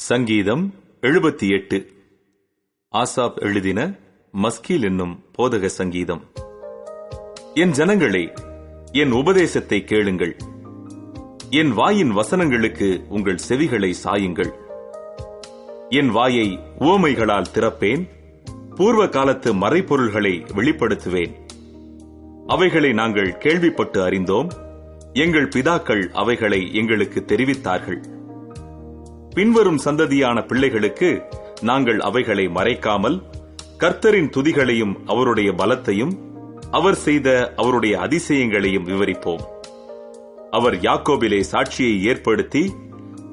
சங்கீதம் 78. ஆசாப் எழுதின மஸ்கீல் என்னும் போதக சங்கீதம். என் ஜனங்களே, என் உபதேசத்தை கேளுங்கள். என் வாயின் வசனங்களுக்கு உங்கள் செவிகளை சாயுங்கள். என் வாயை உவமைகளால் திறப்பேன், பூர்வ காலத்து மறைபொருள்களை வெளிப்படுத்துவேன். அவைகளை நாங்கள் கேள்விப்பட்டு அறிந்தோம், எங்கள் பிதாக்கள் அவைகளை எங்களுக்கு தெரிவித்தார்கள். பின்வரும் சந்ததியான பிள்ளைகளுக்கு நாங்கள் அவைகளை மறைக்காமல் கர்த்தரின் துதிகளையும் அவருடைய பலத்தையும் அவர் செய்த அவருடைய அதிசயங்களையும் விவரிப்போம். அவர் யாக்கோபிலே சாட்சியை ஏற்படுத்தி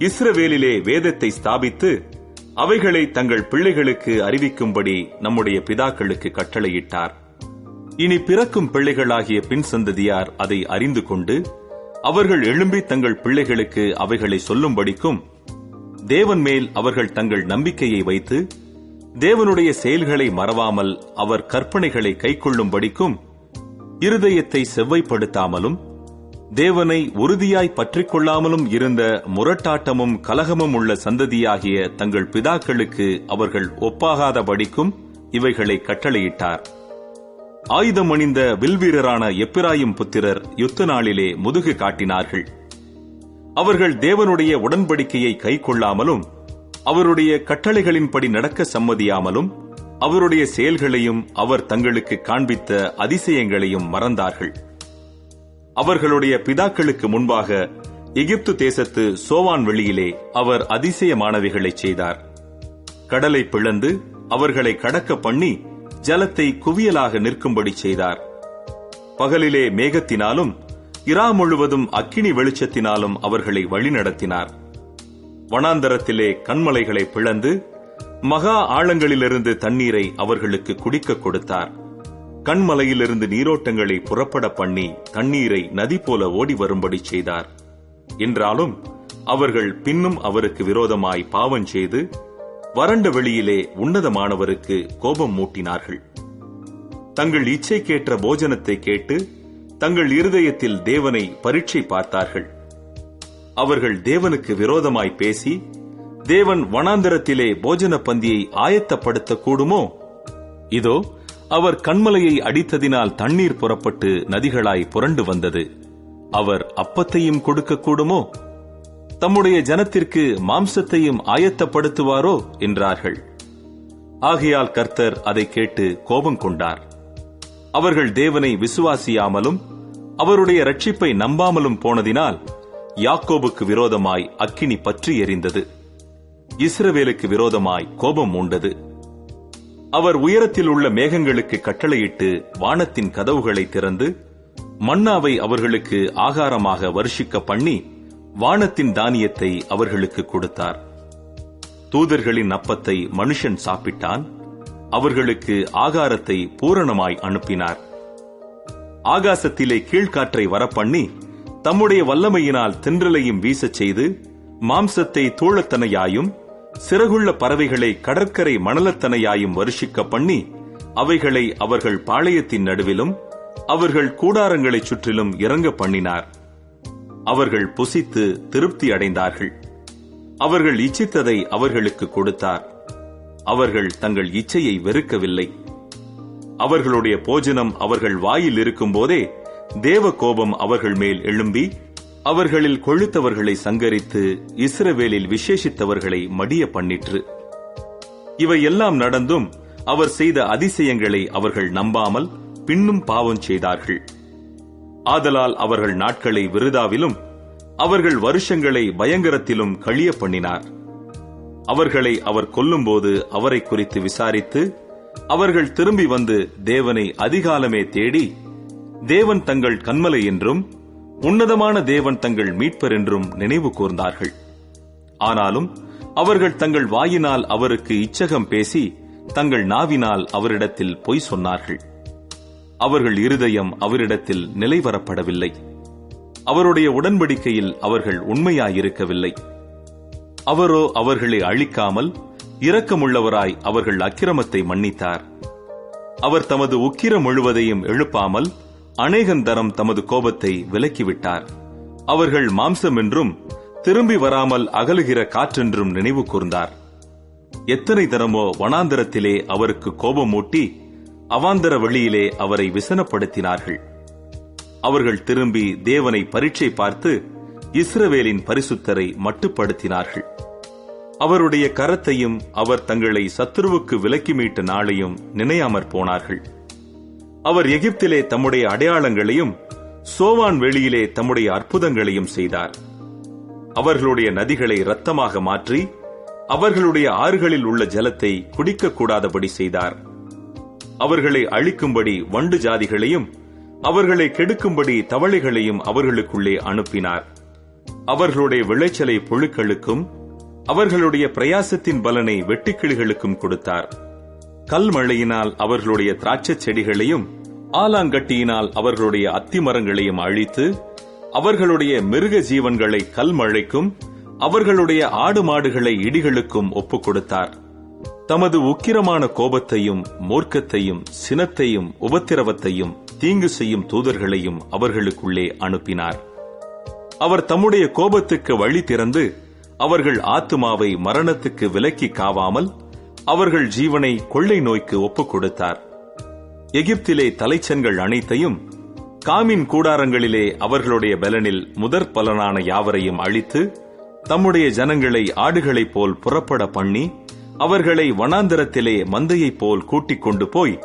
இஸ்ரவேலிலே வேதத்தை ஸ்தாபித்து அவைகளை தங்கள் பிள்ளைகளுக்கு அறிவிக்கும்படி நம்முடைய பிதாக்களுக்கு கட்டளையிட்டார். இனி பிறக்கும் பிள்ளைகளாகிய பின் சந்ததியார் அதை அறிந்து கொண்டு அவர்கள் எழும்பி தங்கள் பிள்ளைகளுக்கு அவைகளை சொல்லும்படிக்கும், தேவன் மேல் அவர்கள் தங்கள் நம்பிக்கையை வைத்து தேவனுடைய செயல்களை மறவாமல் அவர் கற்பனைகளை கைக்கொள்ளும்படிக்கும், இருதயத்தை செவ்வைப்படுத்தாமலும் தேவனை உறுதியாய் பற்றிக் கொள்ளாமலும் இருந்த முரட்டாட்டமும் கலகமும் உள்ள சந்ததியாகிய தங்கள் பிதாக்களுக்கு அவர்கள் ஒப்பாகாதபடிக்கும் இவைகளை கட்டளையிட்டார். ஆயுதம் அணிந்த வில்வீரரான எப்பிராயிம் புத்திரர் யுத்த நாளிலே முதுகு காட்டினார்கள். அவர்கள் தேவனுடைய உடன்படிக்கையை கைக்கொள்ளாமலும் அவருடைய கட்டளைகளின்படி நடக்க சம்மதியாமலும் அவருடைய செயல்களையும் அவர் தங்களுக்கு காண்பித்த அதிசயங்களையும் மறந்தார்கள். அவர்களுடைய பிதாக்களுக்கு முன்பாக எகிப்து தேசத்து சோவான் வெளியிலே அவர் அதிசயமானவைகளை செய்தார். கடலை பிளந்து அவர்களை கடக்க பண்ணி ஜலத்தை குவியலாக நிற்கும்படி செய்தார். பகலிலே மேகத்தினாலும் இரா முழுவதும் அக்கினி வெளிச்சத்தினாலும் அவர்களை வழிநடத்தினார். வனாந்தரத்திலே கண்மலைகளை பிளந்து மகா ஆழங்களிலிருந்து தண்ணீரை அவர்களுக்கு குடிக்க கொடுத்தார். கண்மலையிலிருந்து நீரோட்டங்களை புறப்பட பண்ணி தண்ணீரை நதி போல ஓடி வரும்படி செய்தார். என்றாலும் அவர்கள் பின்னும் அவருக்கு விரோதமாய் பாவம் செய்து வறண்ட வெளியிலே உன்னதமானவருக்கு கோபம் மூட்டினார்கள். தங்கள் இச்சைக்கேற்ற போஜனத்தை கேட்டு தங்கள் இருதயத்தில் தேவனை பரீட்சை பார்த்தார்கள். அவர்கள் தேவனுக்கு விரோதமாய் பேசி, தேவன் வனாந்தரத்திலே போஜன பந்தியை ஆயத்தப்படுத்த கூடுமோ? இதோ, அவர் கண்மலையை அடித்ததினால் தண்ணீர் புறப்பட்டு நதிகளாய் புரண்டு வந்தது. அவர் அப்பத்தையும் கொடுக்க கூடுமோ? தம்முடைய ஜனத்திற்கு மாம்சத்தையும் ஆயத்தப்படுத்துவாரோ என்றார்கள். ஆகையால் கர்த்தர் அதை கேட்டு கோபம் கொண்டார். அவர்கள் தேவனை விசுவாசியாமலும் அவருடைய ரட்சிப்பை நம்பாமலும் போனதினால் யாக்கோபுக்கு விரோதமாய் அக்கினி பற்றி எரிந்தது. இஸ்ரவேலுக்கு விரோதமாய் கோபம் மூண்டது. அவர் உயரத்தில் உள்ள மேகங்களுக்கு கட்டளையிட்டு வானத்தின் கதவுகளை திறந்து மன்னாவை அவர்களுக்கு ஆகாரமாக வருஷிக்க பண்ணி வானத்தின் தானியத்தை அவர்களுக்கு கொடுத்தார். தூதர்களின் அப்பத்தை மனுஷன் சாப்பிட்டான், அவர்களுக்கு ஆகாரத்தை பூரணமாய் அனுப்பினார். ஆகாசத்திலே கீழ்காற்றை வரப்பண்ணி தம்முடைய வல்லமையினால் தென்றலையும் வீசச் செய்து மாம்சத்தை தூளத்தனையாயும் சிறகுள்ள பறவைகளை கடற்கரை மணலத்தனையாயும் வருஷிக்க பண்ணி அவைகளை அவர்கள் பாளையத்தின் நடுவிலும் அவர்கள் கூடாரங்களைச் சுற்றிலும் இறங்க பண்ணினார். அவர்கள் புசித்து திருப்தி அடைந்தார்கள். அவர்கள் இச்சித்ததை அவர்களுக்கு கொடுத்தார். அவர்கள் தங்கள் இச்சையை வெறுக்கவில்லை. அவர்களுடைய போஜனம் அவர்கள் வாயில் இருக்கும் போதே தேவ கோபம் அவர்கள் மேல் எழும்பி அவர்களில் கொழுத்தவர்களை சங்கரித்து இஸ்ரவேலில் விசேஷித்தவர்களை மடிய பண்ணிற்று. இவையெல்லாம் நடந்தும் அவர் செய்த அதிசயங்களை அவர்கள் நம்பாமல் பின்னும் பாவம் செய்தார்கள். ஆதலால் அவர்கள் நாட்களை விருதாவிலும் அவர்கள் வருஷங்களை பயங்கரத்திலும் கழிய பண்ணினார். அவர்களை அவர் கொல்லும்போது அவரை குறித்து விசாரித்து அவர்கள் திரும்பி வந்து தேவனை அதிகாலமே தேடி, தேவன் தங்கள் கன்மலை என்றும் உன்னதமான தேவன் தங்கள் மீட்பர் என்றும் நினைவு கூர்ந்தார்கள். ஆனாலும் அவர்கள் தங்கள் வாயினால் அவருக்கு இச்சகம் பேசி தங்கள் நாவினால் அவரிடத்தில் பொய் சொன்னார்கள். அவர்கள் இருதயம் அவரிடத்தில் நிலைவரப்படவில்லை. அவருடைய உடன்படிக்கையில் அவர்கள் உண்மையாயிருக்கவில்லை. அவரோ அவர்களை அழிக்காமல் இரக்கமுள்ளவராய் அவர்கள் அக்கிரமத்தை மன்னித்தார். அவர் தமது உக்கிரம் முழுவதையும் எழுப்பாமல் அநேகந்தரம் தமது கோபத்தை விலக்கிவிட்டார். அவர்கள் மாம்சம் என்றும் திரும்பி வராமல் அகலுகிற காற்றென்றும் நினைவு கூர்ந்தார். எத்தனை தினமோ வனாந்தரத்திலே அவருக்கு கோபம் மூட்டி அவாந்தர வழியிலே அவரை விசனப்படுத்தினார்கள். அவர்கள் திரும்பி தேவனை பரீட்சை பார்த்து இஸ்ரவேலின் பரிசுத்தரை மட்டுப்படுத்தினார்கள். அவருடைய கரத்தையும் அவர் தங்களை சத்துருவுக்கு விலக்கி மீட்ட நாளையும் நினையாமற் போனார்கள். அவர் எகிப்திலே தம்முடைய அடையாளங்களையும் சோவான் வெளியிலே தம்முடைய அற்புதங்களையும் செய்தார். அவர்களுடைய நதிகளை இரத்தமாக மாற்றி அவர்களுடைய ஆறுகளில் உள்ள ஜலத்தை குடிக்கக்கூடாதபடி செய்தார். அவர்களை அழிக்கும்படி வண்டு ஜாதிகளையும் அவர்களை கெடுக்கும்படி தவளைகளையும் அவர்களுக்குள்ளே அனுப்பினார். அவர்களுடைய விளைச்சலை புழுக்களுக்கும் அவர்களுடைய பிரயாசத்தின் பலனை வெட்டுக்கிளிகளுக்கும் கொடுத்தார். கல்மழையினால் அவர்களுடைய திராட்சை செடிகளையும் ஆலாங்கட்டியினால் அவர்களுடைய அத்திமரங்களையும் அழித்து அவர்களுடைய மிருக ஜீவன்களை கல்மழைக்கும் அவர்களுடைய ஆடு மாடுகளை இடிகளுக்கும் ஒப்புக் கொடுத்தார். தமது உக்கிரமான கோபத்தையும் மூர்க்கத்தையும் சினத்தையும் உபத்திரவத்தையும் தீங்கு செய்யும் தூதர்களையும் அவர்களுக்குள்ளே அனுப்பினார். அவர் தம்முடைய கோபத்துக்கு வழி திறந்து அவர்கள் ஆத்துமாவை மரணத்துக்கு விலக்கி காவாமல் அவர்கள் ஜீவனை கொள்ளை நோய்க்கு ஒப்புக் கொடுத்தார். எகிப்திலே தலைச்சன்கள் அனைத்தையும் காமின் கூடாரங்களிலே அவர்களுடைய பலனில் முதற் பலனான யாவரையும் அழித்து தம்முடைய ஜனங்களை ஆடுகளைப் போல் புறப்பட பண்ணி அவர்களை வனாந்தரத்திலே மந்தையைப் போல் கூட்டிக் கொண்டு போய்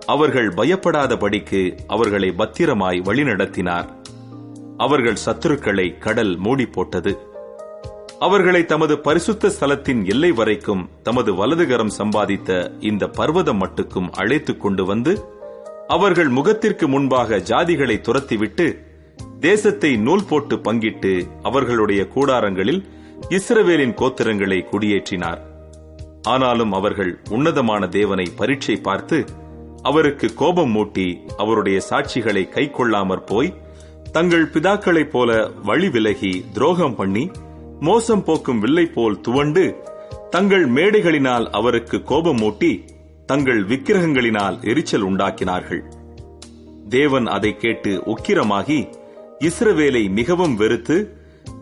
அவர்கள் பயப்படாதபடிக்கு அவர்களை பத்திரமாய் வழிநடத்தினார். அவர்கள் சத்துருக்களை கடல் மூடி போட்டது. அவர்களை தமது பரிசுத்த ஸ்தலத்தின் எல்லை வரைக்கும் தமது வலதுகரம் சம்பாதித்த இந்த பர்வதம் மட்டுக்கும் அழைத்துக் கொண்டு வந்து அவர்கள் முகத்திற்கு முன்பாக ஜாதிகளை துரத்திவிட்டு தேசத்தை நூல் போட்டு பங்கிட்டு அவர்களுடைய கூடாரங்களில் இஸ்ரவேலின் கோத்திரங்களை குடியேற்றினார். ஆனாலும் அவர்கள் உன்னதமான தேவனை பரீட்சை பார்த்து அவருக்கு கோபம் மூட்டி அவருடைய சாட்சிகளை கைக்கொள்ளாமற் போய் தங்கள் பிதாக்களைப் போல வழி விலகி துரோகம் பண்ணி மோசம் போக்கும் வில்லை போல் துவண்டு தங்கள் மேடைகளினால் அவருக்கு கோபம் மூட்டி தங்கள் விக்கிரகங்களினால் எரிச்சல் உண்டாக்கினார்கள். தேவன் அதை கேட்டு உக்கிரமாகி இஸ்ரவேலை மிகவும் வெறுத்து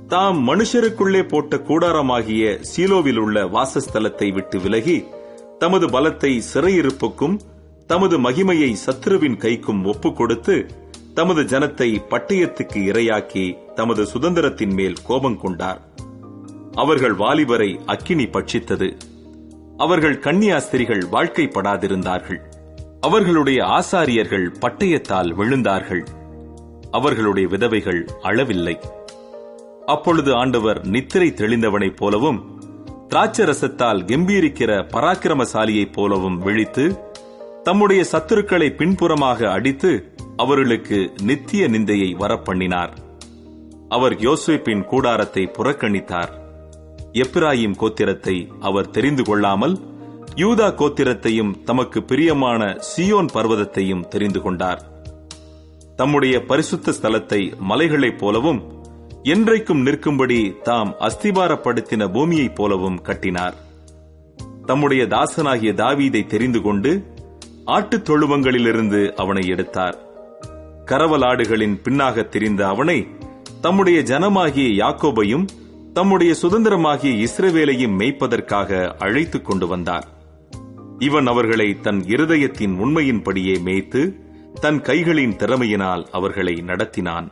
தாம் மனுஷருக்குள்ளே போட்ட கூடாரமாகிய சீலோவில் உள்ள வாசஸ்தலத்தை விட்டு விலகி தமது பலத்தை சிறையிருப்புக்கும் தமது மகிமையை சத்துருவின் கைக்கும் ஒப்புக் கொடுத்து தமது ஜனத்தை பட்டயத்துக்கு இரையாக்கி தமது சுதந்திரத்தின் மேல் கோபம் கொண்டார். அவர்கள் வாலிபரை அக்கினி பட்சித்தது. அவர்கள் கன்னியாஸ்திரிகள் வாழ்க்கைப்படாதிருந்தார்கள். அவர்களுடைய ஆசாரியர்கள் பட்டயத்தால் விழுந்தார்கள். அவர்களுடைய விதவைகள் அளவில்லை. அப்பொழுது ஆண்டவர் நித்திரை தெளிந்தவனைப் போலவும் திராட்சரசத்தால் கம்பீரிக்கிற பராக்கிரமசாலியைப் போலவும் விழித்து தம்முடைய சத்துருக்களை பின்புறமாக அடித்து அவர்களுக்கு நித்திய நிந்தையை வரப்பண்ணினார். அவர் யோசேப்பின் கூடாரத்தை புறக்கணித்தார். எப்பிராயிம் கோத்திரத்தை அவர் தெரிந்து கொள்ளாமல் யூதா கோத்திரத்தையும் தமக்கு பிரியமான சீயோன் பர்வதத்தையும் தெரிந்து கொண்டார். தம்முடைய பரிசுத்த ஸ்தலத்தை மலைகளைப் போலவும் என்றைக்கும் நிற்கும்படி தாம் அஸ்திபாரப்படுத்தின பூமியைப் போலவும் கட்டினார். தம்முடைய தாசனாகிய தாவீதை தெரிந்து கொண்டு ஆட்டுத் தொழுவங்களிலிருந்து அவனை எடுத்தார். கரவலாடுகளின் பின்னாக திரிந்த அவனை தம்முடைய ஜனமாகிய யாக்கோபையும் தம்முடைய சுதந்திரமாகிய இஸ்ரவேலையும் மேய்ப்பதற்காக அழைத்துக் கொண்டு வந்தார். இவன் அவர்களை தன் இருதயத்தின் உண்மையின்படியே மேய்த்து தன் கைகளின் திறமையினால் அவர்களை நடத்தினான்.